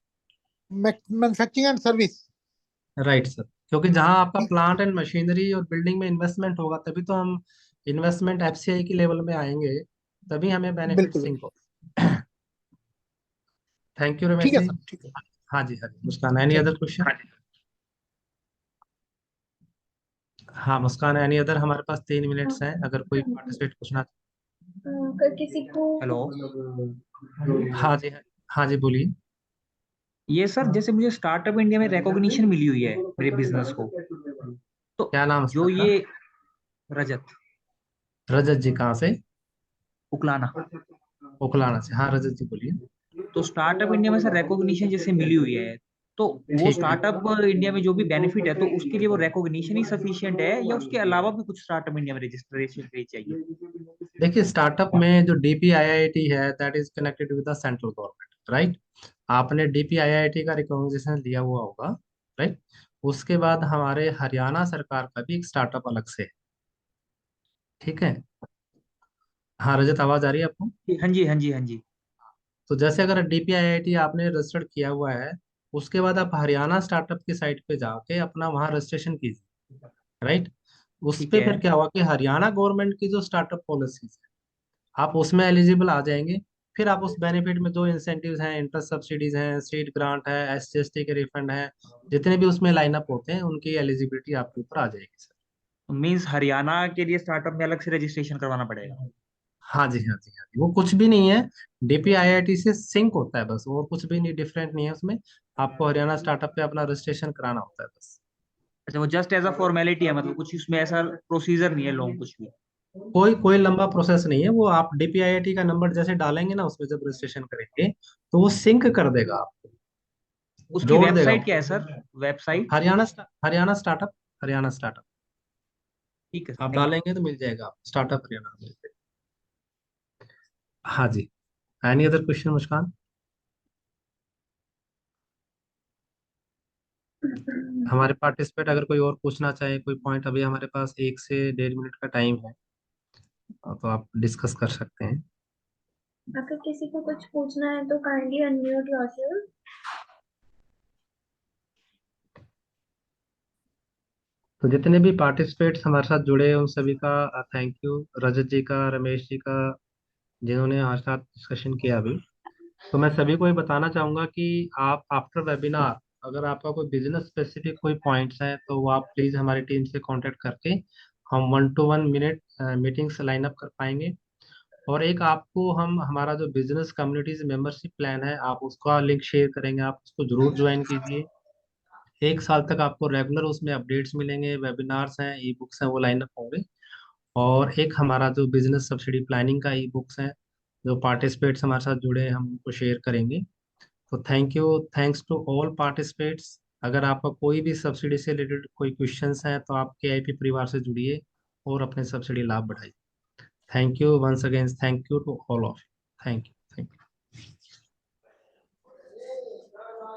Manufacturing and service. Right sir, क्योंकि जहां आपका ठीक। प्लांट एंड मशीनरी और बिल्डिंग में इन्वेस्टमेंट होगा, तभी तो हम इन्वेस्टमेंट एफसीआई की लेवल में आएंगे, तभी हमें बेनिफिट बिल्कुल सिंक हो। थैंक यू रमेश ठीक है जी। सर, ठीक है। हाँ जी, हाँ जी मुस्कान, एनी थैंक अदर क्वेश्चन? हाँ मुस्कान, एनी अदर? हमारे पास 3 मिनट्स हैं, अगर कोई पार्टिसिपेट पूछना। अगर किसी को, हेलो। हाँ जी, हाँ जी, बोलिए। ये सर, जैसे मुझे स्टार्टअप इंडिया में रिकॉग्निशन मिली हुई है मेरे बिजनेस को, तो क्या नाम है सर जो आपका? ये रजत रजत जी, कहाँ से? उकलाना, ओखलाना से। हाँ रजत जी, बोलिए। तो स्टार्टअप इंडिया में सर रिकॉग्निशन जैसे मिली हुई है, तो वो ठीक है। स्टार्टअप इंडिया में जो भी बेनिफिट है, तो उसके लिए वो रिकॉग्निशन ही सफिशिएंट है या उसके अलावा भी कुछ स्टार्टअप इंडिया में रजिस्ट्रेशन चाहिए? देखिए, स्टार्टअप में जो DPIIT है, that is connected with the central government, right. आपने DPIIT का रिकॉग्निशन लिया हुआ होगा, राइट। उसके बाद हमारे हरियाणा सरकार का भी एक स्टार्टअप अलग से है, ठीक है। हाँ रजत, आवाज आ रही है आपको? हाँ जी, हाँ जी, हाँ जी। तो जैसे अगर DPIIT आपने रजिस्टर्ड किया हुआ है, उसके बाद आप हरियाणा स्टार्टअप की साइट पे जाके अपना वहाँ रजिस्ट्रेशन कीजिए, राइट। उस ठीक पे है। फिर क्या हुआ कि हरियाणा गवर्नमेंट की जो स्टार्टअप पॉलिसीज है, आप उसमें एलिजिबल आ जाएंगे। फिर आप उस बेनिफिट में जो इंसेंटिव्स हैं, इंटरेस्ट सब्सिडीज हैं, स्टेट ग्रांट है, SC ST के रिफंड हैं, जितने भी उसमें लाइनअप होते हैं, उनकी एलिजिबिलिटी आपके ऊपर आ जाएगी सर। मीन्स हरियाणा के लिए स्टार्टअप में अलग से रजिस्ट्रेशन करवाना पड़ेगा? हाँ जी, हाँ जी, हाँ जी, वो कुछ भी नहीं है, DPIIT से सिंक होता है बस, और कुछ भी नहीं, डिफरेंट नहीं है उसमें। आपको हरियाणा स्टार्टअप पे अपना रजिस्ट्रेशन कराना होता है बस। अच्छा, वो जस्ट एज अ फॉर्मेलिटी है, मतलब कुछ इसमें ऐसा प्रोसीजर नहीं है लॉन्ग कुछ भी? कोई कोई लंबा प्रोसेस नहीं है, वो आप DPIIT का नंबर जैसे डालेंगे ना उसमें, जब रजिस्ट्रेशन करेंगे तो वो सिंक कर देगा आपको, उसकी जोड़ देगा वेबसाइट वो। क्या है sir, website? Haryana startup, Haryana startup ठीक है, आप थैंक यू। डालेंगे तो मिल जाएगा आप, स्टार्टअप हरियाणा मिल जाएगा। हाँ जी। एनी अदर क्वेश्चन मुस्कान? हमारे पार्टिसिपेट अगर कोई और पूछना चाहे कोई पॉइंट, अभी हमारे पास 1 से 1.5 मिनट का टाइम है, तो आप डिस्कस कर सकते हैं। अगर किसी को कुछ पूछना है तो काइंडली अनम्यूट योरसेल्फ। तो जितने भी पार्टिसिपेट्स हमारे साथ जुड़े हैं, उन सभी का थैंक यू। रजत जी का, रमेश जी का, जिन्होंने हमारे साथ डिस्कशन किया अभी। तो मैं सभी को ये बताना चाहूंगा कि आप आफ्टर वेबिनार, अगर आपका कोई बिजनेस स्पेसिफिक कोई पॉइंट्स हैं, तो वो आप प्लीज हमारी टीम से कांटेक्ट करके हम 1 to 1 minute meetings line up कर पाएंगे। और एक आपको हम हमारा जो बिजनेस कम्युनिटीज मेंबरशिप प्लान है, आप उसका लिंक शेयर करेंगे, आप उसको जरूर ज्वाइन कीजिए। 1 साल तक आपको रेगुलर उसमें अपडेट्स मिलेंगे, वेबिनार्स हैं, ई बुक्स हैं, वो लाइन अप होंगे। और एक हमारा जो बिजनेस सब्सिडी प्लानिंग का ई बुक्स हैं, जो पार्टिसिपेट्स हमारे साथ जुड़े हैं, हम उनको शेयर करेंगे। तो thank you, thanks to all participates. अगर आपका कोई भी सब्सिडी से रिलेटेड कोई क्वेश्चंस हैं, तो आप KIP परिवार से जुड़िए और अपने सब्सिडी लाभ बढ़ाइए। Thank you once again, thank you to all of you, thank you, thank you.